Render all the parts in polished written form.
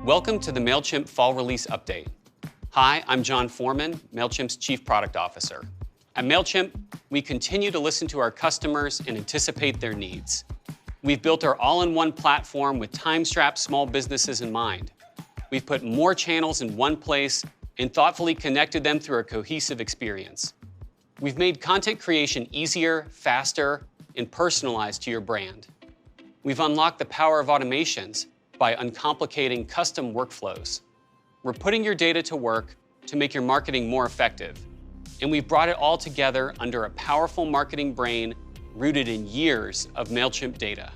Welcome to the Mailchimp Fall Release Update. Hi, I'm John Foreman, Mailchimp's Chief Product Officer. At Mailchimp, we continue to listen to our customers and anticipate their needs. We've built our all-in-one platform with time-strapped small businesses in mind. We've put more channels in one place and thoughtfully connected them through a cohesive experience. We've made content creation easier, faster, and personalized to your brand. We've unlocked the power of automations by uncomplicating custom workflows. We're putting your data to work to make your marketing more effective. And we've brought it all together under a powerful marketing brain rooted in years of Mailchimp data.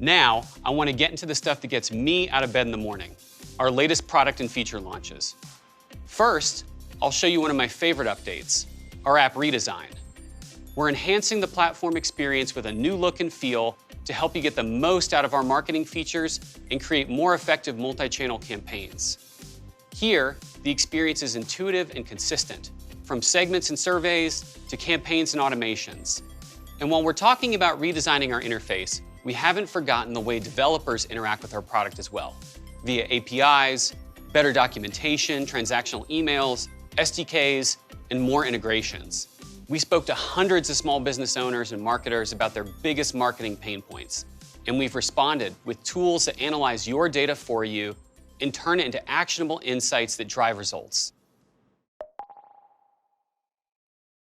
Now, I want to get into the stuff that gets me out of bed in the morning, our latest product and feature launches. First, I'll show you one of my favorite updates, our app redesign. We're enhancing the platform experience with a new look and feel to help you get the most out of our marketing features and create more effective multi-channel campaigns. Here, the experience is intuitive and consistent, from segments and surveys to campaigns and automations. And while we're talking about redesigning our interface, we haven't forgotten the way developers interact with our product as well, via APIs, better documentation, transactional emails, SDKs, and more integrations. We spoke to hundreds of small business owners and marketers about their biggest marketing pain points, and we've responded with tools that analyze your data for you and turn it into actionable insights that drive results.